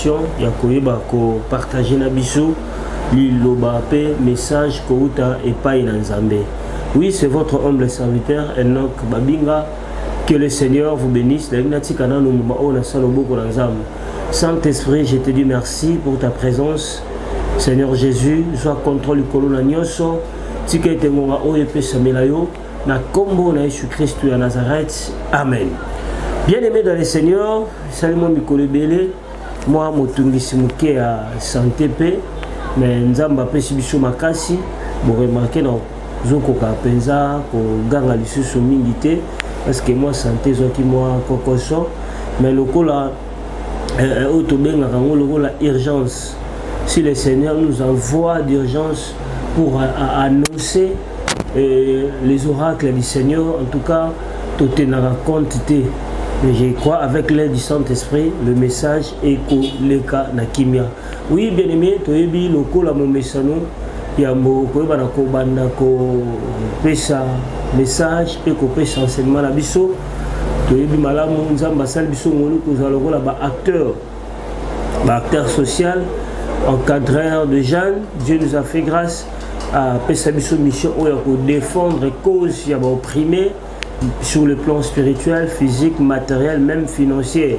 émission ya koyeba ko partager na biso liloba pe message kouta epai na Nzambe. Oui, c'est votre humble serviteur Enoch Babinga. Que le Seigneur vous bénisse. Saint-Esprit, je te dis merci pour ta présence. Seigneur Jésus, sois contrôle du colon nyoso. Tika etengonga oyo pesa melayo na kombo na Jésus-Christ de Nazareth. Amen. Bien-aimé dans le Seigneur, salut-moi mikolo belé. Moi motungisi muke à santé pe, mais nzamba pesi biso makasi. Bon remarquer non, zoko ka penza ko ganga lisusu mingi te. Parce que moi santé zoki moi kokoso, mais le coup là autobenga kango la urgence. Si le Seigneur nous envoie d'urgence pour annoncer les oracles du Seigneur, en tout cas tout est dans la quantité. Mais je crois avec l'aide du Saint-Esprit, le message est leka na kimia. Oui, bien aimé, tu es bien le coup là mon message. Yambo ko bana ko banda ko pesa message et ko pesa enseignement la biso to yebi malamu nzamba sal biso ngolu ko zalokola ba acteur social, encadreur de jeunes. Dieu nous a fait grâce à pesa biso mission oyo ko défendre cause ya ba opprimé sur le plan spirituel, physique, matériel, même financier.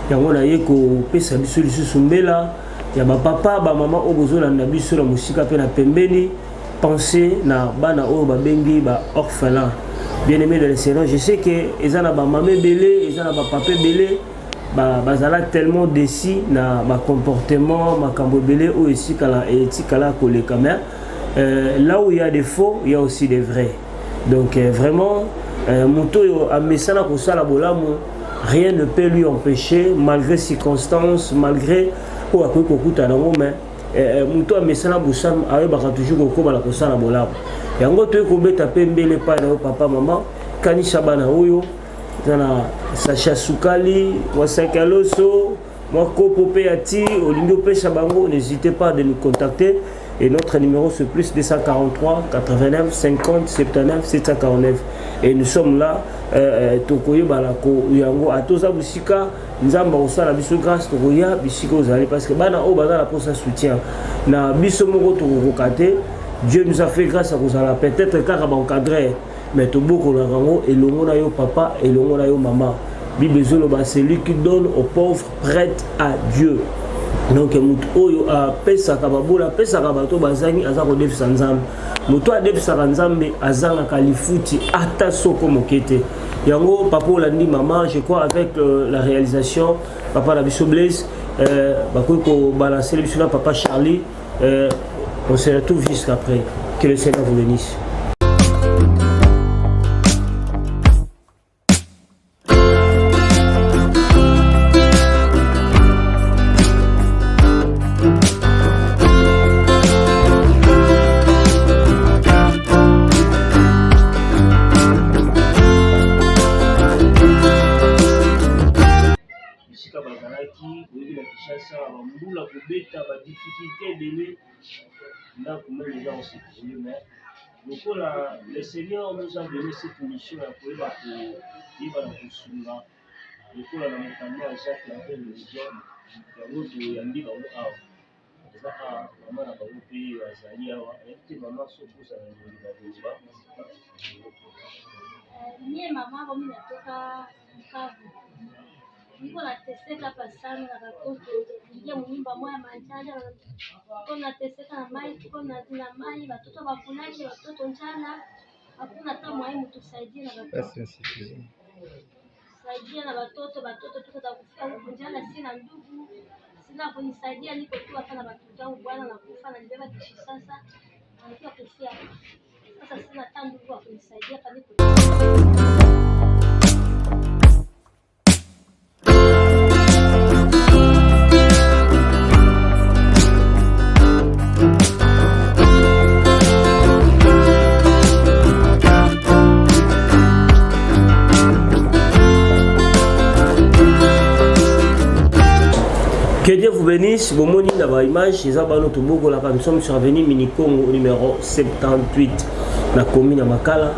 Yango na ye ko pesa biso lisusu mbela. Ya ba papa ba maman o bozola na biso la musika pe na pembeni penser na bana o ba bengi ba orphelin. Bien-aimé dans le Seigneur, je sais que ezana ba maman belé, ezana ba papa belé, bazala tellement décis na ba comportement makambo belé o esikala etikala koleka mais là où il y a des faux, il y a aussi des vrais. Donc vraiment moto yo amesana ko sala bolamu, rien ne peut lui empêcher malgré circonstances, malgré ou à quoi kokuta nango mais muto amesana busam ayebaka toujours ko bala ko sala bolabo yango to ko beta pembele pa na papa maman kanisa bana oyo zana sacha sukali wa sakaloso moi kopo pe ati olindo pesa bango, n'hésitez pas de nous contacter et notre numéro c'est plus 243 89 50 79 749 et nous sommes là tokoye balako yango atoza busika nzamba osala biso grâce tokoya bisika ozali parce que bana o bazala pour ça soutien na biso moko tokokate. Dieu nous a fait grâce à kozala peut-être kaka ba encadrer mais toboko la rango elongo na yo papa elongo na yo maman. Bible zoloba celui qui donne aux pauvres prête à Dieu. Donc mutu oyo a pesa ka babola pesa ka bato bazangi azako defisa nzambe mutu a defisa nzambe azanga kalifuti ata soko mokete yango papa olandi maman. Je crois avec la réalisation papa la biso Blaise bakoy ko balancer le biso na papa Charlie on se retrouve juste après. Que le Seigneur vous bénisse. Le Seigneur nous a donné cette mission à pouvoir vivre dans le Sunga. Le coup la montagne à Jacques la paix de l'Égypte, la route de Yandi dans le Havre. C'est ça, maman n'a pas pays à Zaïa, et maman s'oppose à la Mie maman kwa mimi natoka Bukavu. Niko nateseka hapa sana na watoto. Nje mnyumba moja manjanja. Niko nateseka na mai, tuko na mai, watoto wakulaki, watoto njana. Hakuna hata mwalimu tusaidie na watoto. Saidia na watoto tuko za kufika huko njana, sina ndugu. Sina kunisaidia, niko tu hapa na watoto wangu bwana na kufa na nibeba kishi sasa. Nilikuwa kufia. Sasa sina hata ndugu wa kunisaidia hapa niko. Que Dieu vous bénisse. Bon, mon image, nous sommes sur Avenue Minicongo numéro 78, la commune à Makala.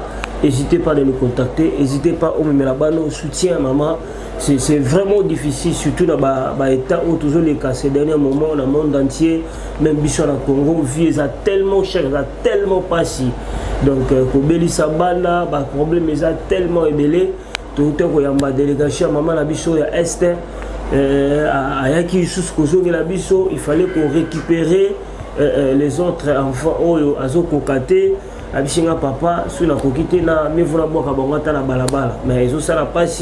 n'hésitez pas de nous contacter, n'hésitez pas au même au soutien maman. C'est vraiment difficile, surtout dans l'état où toujours les cas ces derniers moments dans le monde entier, même biso na Congo, vie est tellement cher, tellement pas si. Donc pour béli sabana, problème est tellement ébélé. Tout le temps la délégation maman la biso ya est ayaki sous kozongi la biso, il fallait qu'on récupérer les autres enfants oyo azo kokate. Abishinga papa sur la coquille na mais voilà boire kabongata na balabala mais ils ont ça la passe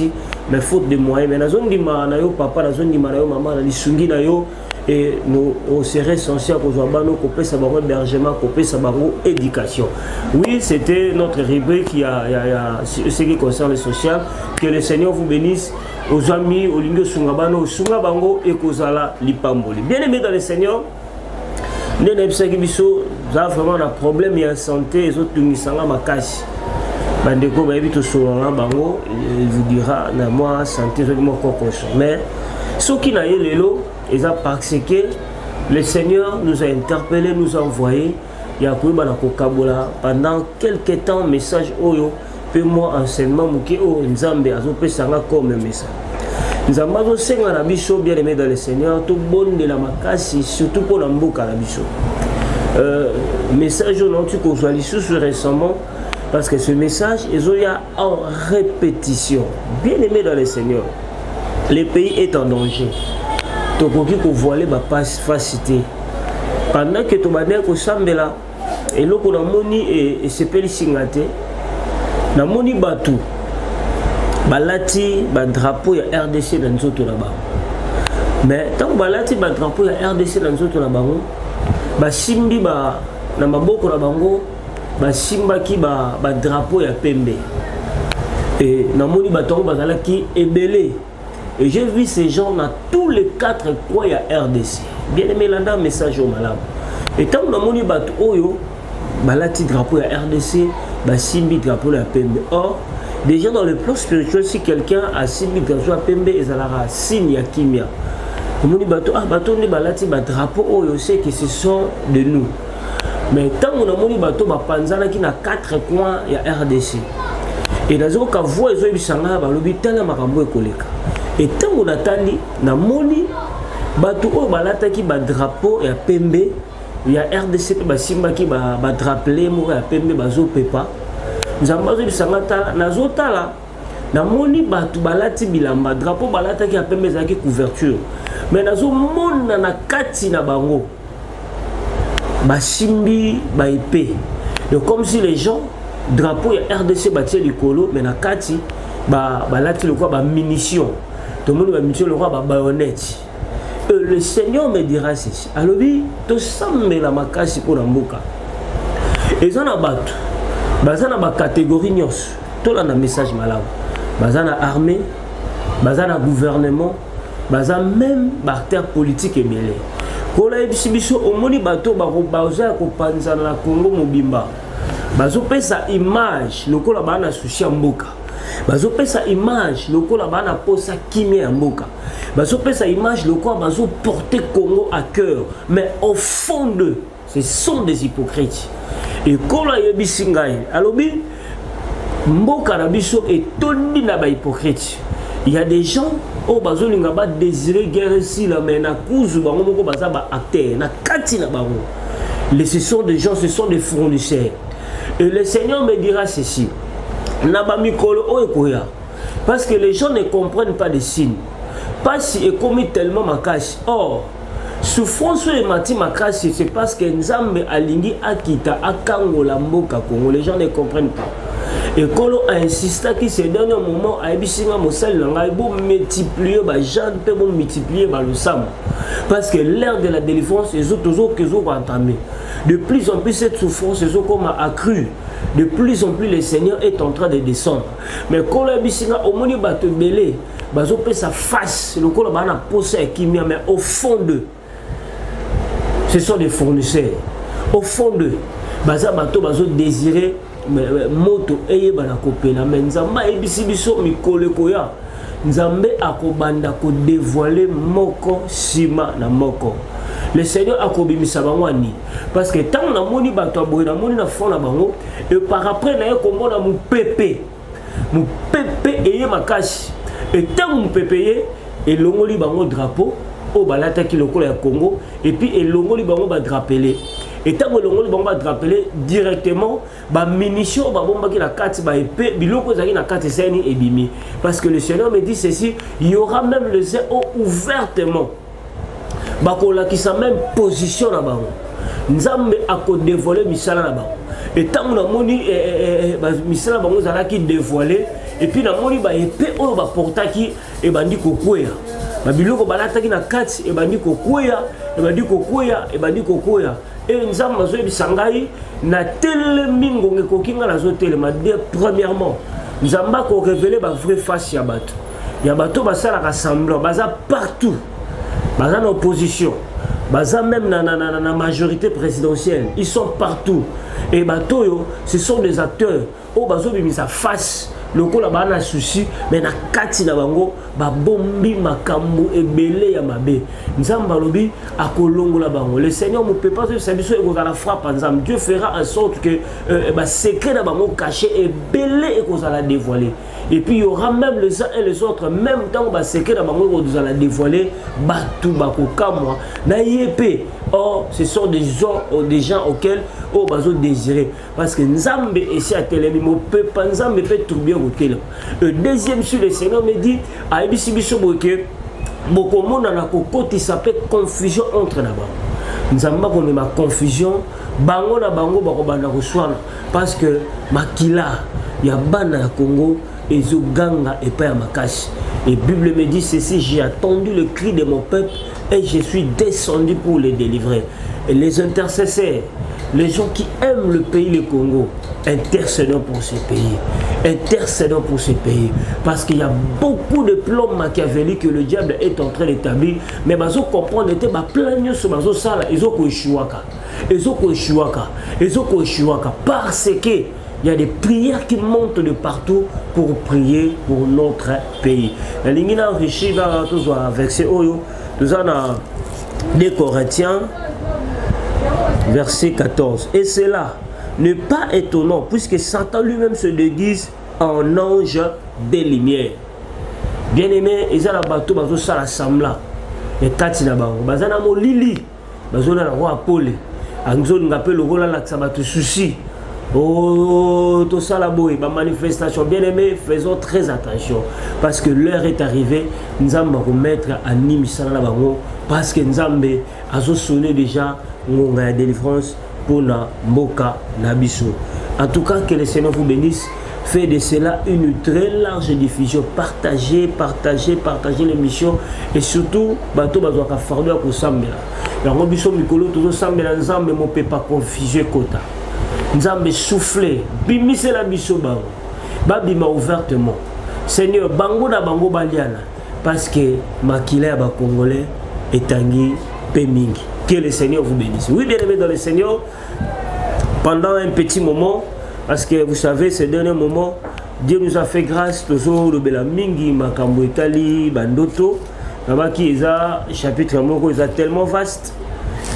mais faute de moyens mais la zone di ma na yo papa la zone di ma na yo maman la lisungi na yo et nous on serait essentiel pour bano couper sa bango hébergement couper sa bango éducation. Oui, c'était notre rubrique il y a ce qui concerne le social. Que le Seigneur vous bénisse aux amis au lingo sunga bano sunga bango et kozala lipamboli. Bien aimé dans le Seigneur. Nous avons vraiment un problème de santé, les autres sont en casse. Il vous dira, moi, santé, mais ce qui n'a eu l'élo, ils ont parce que le Seigneur nous a interpellés, nous a envoyés. Il y a pendant quelques temps, message Oyo, puis moi, enseignement, Nzambe, comme message. Nous avons aussi un abisso bien aimé dans le Seigneur, tout bon de la makasi, surtout pour l'amboka l'abisso. Message au nom tu consoles récemment, parce que ce message est en répétition. Bien aimé dans le Seigneur, le pays est en danger. Donc, il faut voiler ma facilité. Pendant que tu vas dire que Sambela, et là, on a moni et c'est pélisingate, na moni batou. Balati ba drapeau ya RDC dans nzoto na ba. Mais tant balati ba drapeau ya RDC dans nzoto na bango, ba simbi ba na maboko na bango, ba simba ki ba drapeau ya pembe. Et na moni ba tongo bazalaki ebelé. Et j'ai vu ces gens dans tous les 4 coins ya RDC. Bien aimé landa message au malam. Et tant na moni ba oyo balati drapeau ya RDC, ba simbi drapeau ya pembe. Or déjà dans le plan spirituel, si quelqu'un a signé drapeau à Pembe et Zalara signe à Kimia, on dit bateau ne balati ba drapeau oh je sais que ce sont de nous. Mais tant on a moni bateau ba panzana qui na 4 coins il y a RDC. Et dans un cas voix ils ont eu sanga ba lobi tala makambo ekoleka. Et tant on attendit na moni bateau oh balata qui ba drapeau ya Pembe il y a RDC ba simba qui ba drapeau mo ya Pembe bazo pepa. Nous avons dit que nazotala na moni batu balati bilamba drapeau balata ki apembe zaki couverture mais nazo mona na kati na bango basimbi ba épée donc comme si les gens drapeau ya RDC batie likolo mais na kati balati le quoi ba munitions tout le monde ba munitions le quoi ba baïonnette. Le Seigneur me dira ceci alobi to sambela makasi pour mboka ezana batu bazana ba catégorie nyos tout là na message malamu bazana armée bazana gouvernement bazana même acteur politique ebele kola biso omoni bato baza ko panzana na Congo mobimba bazo pesa image lokola bana sushi mboka bazo pesa image lokola bana posa kimia mboka bazo pesa image lokola bazo porter Congo à cœur mais au fond d'eux ce sont des hypocrites. Et quand on a alobi mboka na biso et toni na ba hypocrite. Il y a des gens au bazo linga ba désirer guerre ici là mais na kuzu bango moko baza ba acteur na kati na bango. Ce sont des gens, ce sont des fournisseurs. Et le Seigneur me dira ceci. Na ba mikolo o ekoya. Parce que les gens ne comprennent pas les signes. Pas si est commis tellement makashi. Or souffrance et mati makasi c'est parce que Nzambe alingi akita akangola mboka Congo. Les gens ne comprennent pas. Et Kolo a insisté que ces derniers moments a ebisinga mosali nanga bo multiplier ba gens pe bo multiplier ba le sam. Parce que l'ère de la délivrance les autres que zo entamé. De plus en plus cette souffrance les autres comme accrue. De plus en plus le Seigneur est en train de descendre. Mais Kolo ebisinga omoni bato belé bazo pe sa face le Kolo bana posa kimia mais au fond d'eux ce sont des fournisseurs. Au fond d'eux, baza bato bazo désirer moto eye bana kopela mais nzamba ebisi biso mikole koya nzambe akobanda ko dévoiler moko sima na moko. Le Seigneur akobimisa bangwani parce que tant on a moni bato aboy na moni na fond na bango et par après na kombo na mu pepe eye makasi et tant mu pepe et longoli bango drapeau au balata ki lokola ya Congo et puis et longoli bango ba drapelé et tant que longoli bango ba drapelé directement ba munition ba bomba ki na kati ba épée biloko zaki na kati seni et bimi parce que le Seigneur me dit ceci, il y aura même les yeux ouvertement bakola qui sa même position na bango nzambe ako dévoiler misala na bango et tant na moni misala bango zala ki dévoiler et puis na moni ba épée o ba portaki et bandi kokwea ba biloko balataki na kati et bandi kokwea et nzambe zo bisangai na tele mingo ngekokinga na zo tele ma premièrement nzamba ko révéler ba vraie face ya bato basala ka semblant baza partout baza en opposition baza même na majorité présidentielle ils sont partout et bato ce sont des acteurs o bazo bimisa face lokola bana souci mais na kati na bango ba bombi makambo ebele ya mabe nzamba lobi akolongola bango le Seigneur ne peut pas se biso e la frappe nzamba Dieu fera en sorte que ba secret na bango caché ebele e kozala dévoiler et puis il y aura même les uns et les autres même temps ba secret na bango kozala dévoiler batu bakokamwa na yepé. Or ce sont des gens auxquels on bazo désirer parce que nzambe ici à telemi mo peut pas nzambe peut tout bien au télé. Le deuxième sur le Seigneur me dit a ebisi biso boke bokomona na kokoti s'appelle confusion entre na bango nzamba ko ma confusion bango na bango bakobanda koswana parce que makila ya bana ya Congo ezoganga et pas makasi et Bible me dit ceci, j'ai attendu le cri de mon peuple et je suis descendu pour les délivrer. Et les intercesseurs, les gens qui aiment le pays, le Congo, intercédons pour ce pays. Intercédons pour ce pays. Parce qu'il y a beaucoup de plans machiavéliques que le diable est en train d'établir. Mais ils comprennent que plein sur bazo sala, ils ont parce que il y a des prières qui montent de partout pour prier pour notre pays. La ligne enrichie va tous verset Oyo. Nous en avons 2 Corinthiens, verset 14. Et cela n'est pas étonnant, puisque Satan lui-même se déguise en ange des lumières. Bien aimé, ils ont un bateau, ils ont un semblant. Et quand ils ont un lili, ils ont un roi Paul. Ils ont appelé le rôle là, ça va te souci. Oh, tout ça là, ma manifestation. Bien aimé, faisons très attention. Parce que l'heure est arrivée. Nous allons remettre à Nimisana parce que nous avons sonné déjà la délivrance pour la Moka Nabiso. En tout cas, que le Seigneur vous bénisse. Faites de cela une très large diffusion. Partagez l'émission. Et surtout, bateau bazoaka fardo à Kosambela. La Robiso Mikolo, tout ça, mais l'ensemble ne peut pas confuser Kota. Nzambe souffler, bimise la biso bango. Babima ouvertement. Seigneur, bango na bango baliana. Parce que makila ba congolais est tangi pemingi. Que le Seigneur vous bénisse. Oui, bien aimé dans le Seigneur, pendant un petit moment, parce que vous savez, ces derniers moments, Dieu nous a fait grâce, toujours le Belamingi, Makambo Itali, Bandoto, là-bas qui est à chapitre moko, est tellement vaste.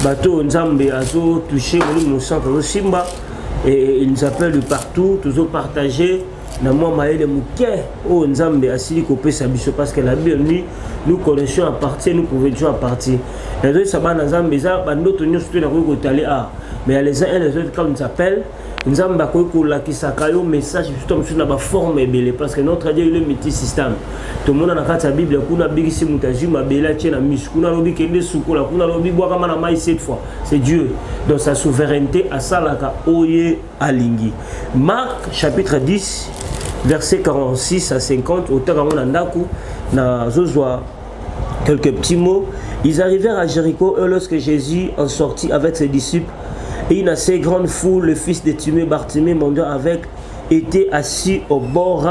Bateau Nzambe a touché le centre de Simba. Et il nous appelle de partout, toujours partagé. Oh Nzambe a sili kopé sa biso parce que la Bible dit nous connaissions à partir, nous pouvions à partir. Les autres saban Nzambe ça bandoto nyos tout na ko tali a. Mais les uns et les autres quand nous appellent Nzambe ko ko la ki sakayo message justement sur la forme belé parce que notre Dieu il est multisystème. Tout le monde na kata Bible kuna bigisi mutaji mabela tena mis kuna lobi kende sukola kuna lobi boa kama na mai cette fois. C'est Dieu dans sa souveraineté à salaka oye alingi. Marc chapitre 10 verset 46 à 50 au Tarangonandaku na Zozwa quelques petits mots. Ils arrivèrent à Jéricho et lorsque Jésus en sortit avec ses disciples et une assez grande foule, le fils de Timée, Bartimée, mendiant avec, était assis au bord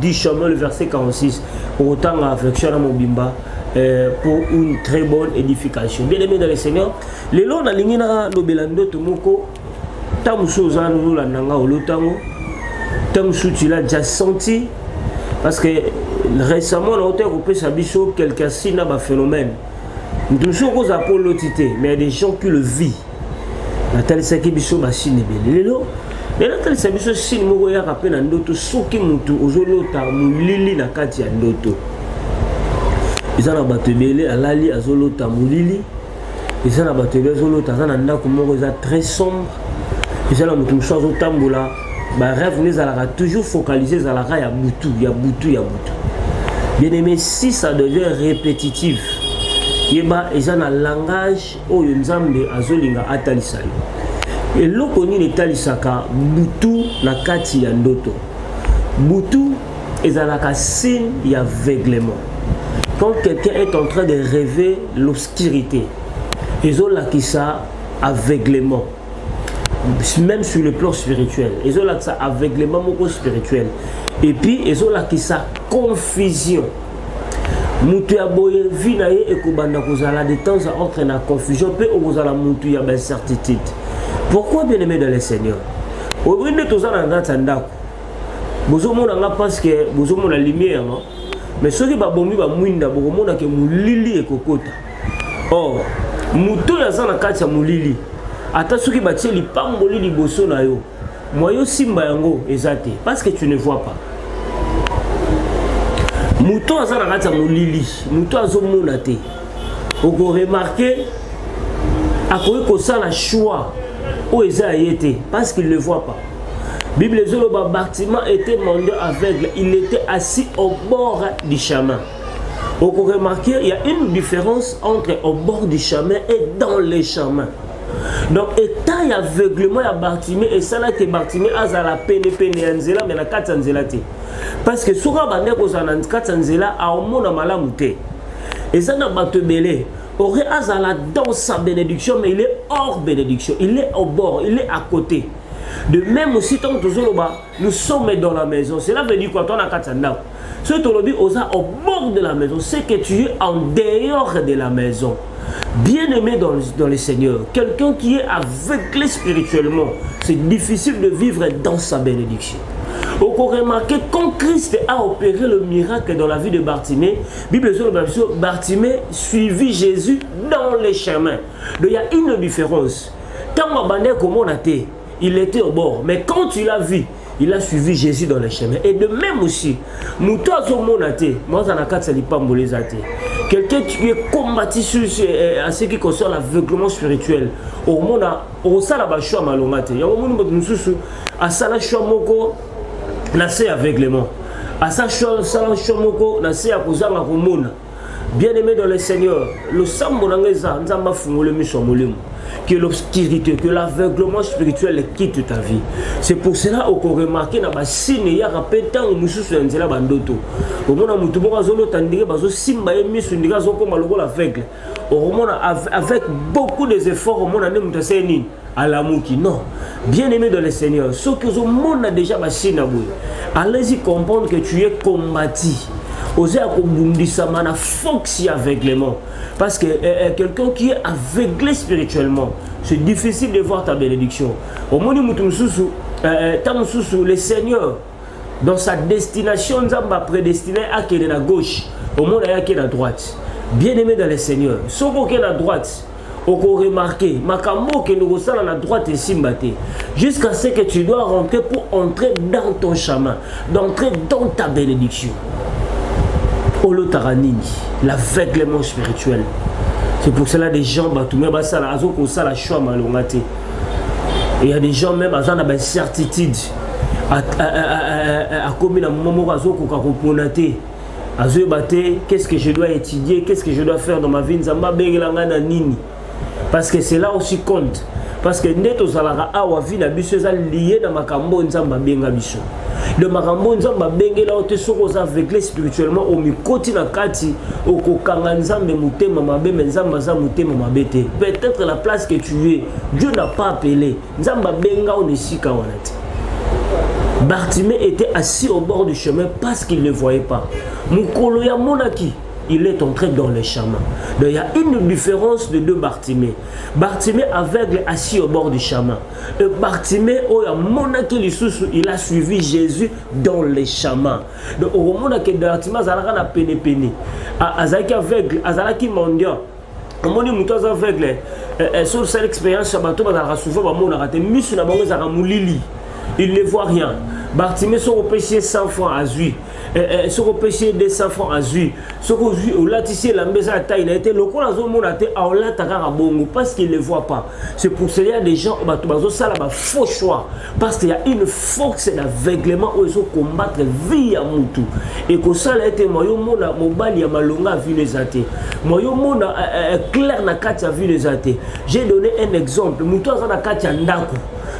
du chemin, le verset 46. Autant affection à Mobimba pour une très bonne édification. Bien aimé dans le Seigneur, les lois na lingina lobelando tomoko tamuso zanu la nanga olotango tamuso tu l'as déjà senti parce que récemment on a été coupé sa biso quelqu'un si n'a pas phénomène. Nous sommes aux apôtres mais il y a des gens qui le vivent. natalisaki biso basine ebele lelo natalisa biso sine moko yaka mpe na ndoto soki mutu ozolota molili na kati ya ndoto eza na bato ebele alali azolota molili eza na bato ebele azolota aza na ndako moko eza très sombre eza na motu mosusu azotambola barêve ne ezalaka toujours focalisé ezalaka ya butu ya butu ya butu. Bien aimé, si ça devient répétitif yeba eza na langage oyo nzambe azolinga atalisa yo eloko nini etalisaka butu na kati ya ndoto. Butu ezalaka signe ya aveuglement. Quand quelqu'un est en train de rêver l'obscurité ezolakisa aveuglement. Même sur le plan spirituel ezolakisa aveuglement moko spirituel. Et puis ezolakisa confusion. Mutu ya boye vi na ye ekobanda kozala de temps à autre na confusion pe okozala mutu ya incertitude. Pourquoi bien aimé dans le Seigneur? Obinde tozala na ngata ndako. Bozomona nga parce que bozomona lumière non? Mais soki ba bombi ba mwinda bokomona ke mulili ekokota. Or mutu ya zana kati ya mulili ata soki batie lipamboli liboso na yo moyo simba yango ezate parce que tu ne vois pas. Mouton azana kati ya molili, mouton azomona te. Oko remarquer akoki kosala choix o eza yete parce qu'il ne voit pas. Bible zoloba Bartimée était mendiant aveugle, il était assis au bord du chemin. Oko remarquer il y a une différence entre au bord du chemin et dans les chemins. Donc état y aveuglement ya Bartimée et ça là que Bartimée azala pene ya nzela mais na kati ya nzela te. Parce que soura bande kozana na kati ya nzela aomona malamu te. Et ça na bato belé aurait azala dans sa bénédiction mais il est hors bénédiction, il est au bord, il est à côté. De même aussi tant que nous sommes dans la maison. Cela veut dire quoi toi na kati ya ndako. Ce que tu lobby osa au bord de la maison, c'est que tu es en dehors de la maison. Bien-aimé dans le Seigneur, quelqu'un qui est aveuglé spirituellement, c'est difficile de vivre dans sa bénédiction. On peut remarquer quand Christ a opéré le miracle dans la vie de Bartimée, Bible Bartimée suivit Jésus dans les chemins. Donc il y a une différence. Tant il était au bord, mais quand il a vu, il a suivi Jésus dans les chemins. Et de même aussi, quelqu'un qui est combattu à ce qui concerne l'aveuglement spirituel, au monde au salaba choix malomate. Il y a un monde à sala choix moko nasé aveuglement. À sa choix moko nasé à kozanga komona. Bien-aimé dans le Seigneur, le sambolangeza nzamba fungole miso molimo. Que l'obscurité, que l'aveuglement spirituel quitte ta vie. C'est pour cela qu'on remarque dans les signes, il y a un peu de temps où nous sommes dans bandoto. Au moment où nous sommes aveugle. Avec beaucoup d'efforts, au moment où nous sommes à l'amour qui non. Bien aimé dans le Seigneur, ce que le monde a déjà signé, allez-y comprendre que tu es combattu. Oser akobundisama na foxy aveuglement parce que quelqu'un qui est aveuglé spirituellement c'est difficile de voir ta bénédiction. Au moment où le Seigneur dans sa destination nous a prédestiné à qui est à gauche au monde qui est à droite. Bien aimé dans le Seigneur ce qui est à droite on peut remarquer makambo que nous ressentons à la droite et simbaté jusqu'à ce que tu dois rentrer pour entrer dans ton chemin d'entrer dans ta bénédiction. L'aveuglement spirituel. C'est pour cela des gens il y a des gens même à une certitude qu'est-ce que je dois étudier, qu'est-ce que je dois faire dans ma vie, parce que c'est là aussi compte. Parce que neto zalara awa vie na biso eza lié na makambo nzamba benga biso. De makambo nzamba bengela ote soko za aveuglé spirituellement o mikoti na kati okokanga nzambe mutema mabe nzamba za mutema mabete. Peut-être la place que tu es, Dieu n'a pas appelé. Nzamba benga on esika wanati. Bartimée était assis au bord du chemin parce qu'il ne voyait pas. Mukolo ya monaki il est entré dans les chemins. Donc il y a une différence de deux Bartimée. Bartimée aveugle assis au bord du chemin. Et Bartimée, il a suivi Jésus dans les chemins. Donc au moment où Bartimée a péné. Azaki aveugle, Azaki mendiant. Au moment où aveugle, sur cette expérience, souvent, il ne voit rien. Bartimée sont repêchés 100 francs à Zui. Sont repêchés 200 francs à Zui. Sont repêchés la maison à taille. Il a été le coup dans un monde à bongo parce qu'il ne voit pas. C'est pour cela qu'il y a des gens qui ont faux choix. Parce qu'il y a une force d'aveuglement où ils ont combattre vie à Moutou. Et que ça a été moi, mon bali à Malonga a vu les athées. Moi, mon clair na katia a vu les athées. J'ai donné un exemple. Moutou a na katia ndako.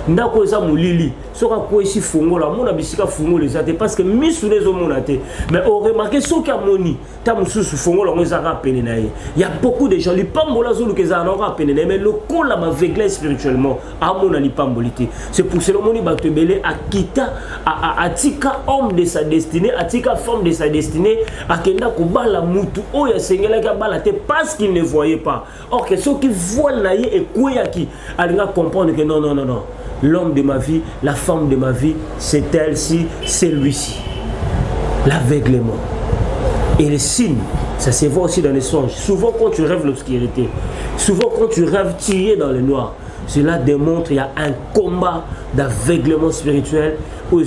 Ndako eza mulili soka ko esi fongola mona bisika fongola ezate parce que misu les omonate mais on remarque soki amoni ta mususu fongola ngo ezaka pene na ye. Il y a beaucoup de gens li pambola zulu keza na ka pene na mais le kola ba aveuglé spirituellement amona li pambolité. C'est pour cela moni bato belé akita atika homme de sa destinée atika femme de sa destinée akenda ko bala mutu oya sengela ka bala te parce qu'il ne voyait pas. Or que ceux qui voient na ye et koyaki alinga comprendre que non. L'homme de ma vie, la femme de ma vie, c'est elle-ci, c'est lui-ci. L'aveuglement. Et les signes, ça se voit aussi dans les songes. Souvent quand tu rêves l'obscurité, souvent quand tu rêves tiré dans le noir, cela démontre qu'il y a un combat d'aveuglement spirituel. Tu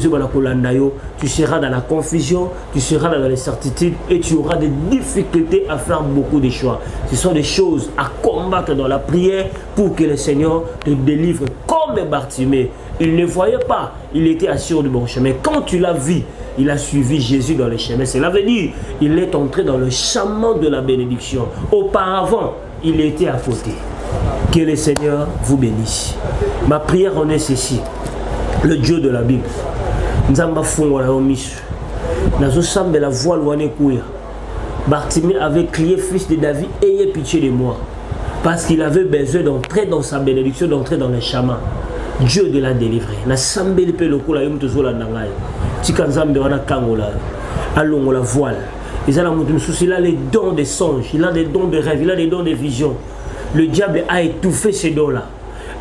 seras dans la confusion, tu seras dans l'incertitude et tu auras des difficultés à faire beaucoup de choix. Ce sont des choses à combattre dans la prière pour que le Seigneur te délivre comme Bartimée. Il ne voyait pas, il était assis du bon chemin. Quand tu l'as vu, il a suivi Jésus dans le chemin. Cela veut dire qu'il est entré dans le chemin de la bénédiction. Auparavant, il était à côté. Que le Seigneur vous bénisse. Ma prière en est ceci. Le Dieu de la Bible. Nzamba fongola omisu. Nazo sambe la voile wane kouya. Bartimée avait crié, fils de David, ayez pitié de moi. Parce qu'il avait besoin d'entrer dans sa bénédiction, d'entrer dans le chemin. Dieu de la délivré. Na sambe le pe lokola yom tozola nangai. Tika nzambe wana kangola. Alongo la voile. Il a les dons des songes, il a des dons de rêve, il a des dons de vision. Le diable a étouffé ces dons-là.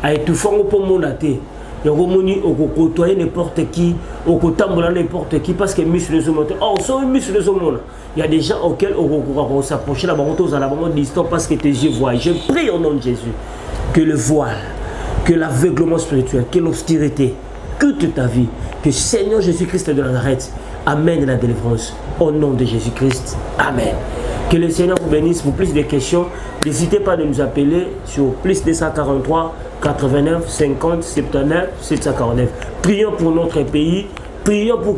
A étouffé pour mon athée. Il y a côtoyer n'importe qui, on côtoyer n'importe qui parce que muscles les hommes. Oh, sont muscles les hommes. Il y a des gens auxquels on s'approche là, on a la distance parce que tes yeux voient. Je prie au nom de Jésus que le voile, que l'aveuglement spirituel, que l'obscurité, que toute ta vie, que Seigneur Jésus-Christ de Nazareth amène la délivrance au nom de Jésus-Christ. Amen. Que le Seigneur vous bénisse. Pour plus de questions, n'hésitez pas de nous appeler sur plus 243 89 50 79 749. Prions pour notre pays. Prions pour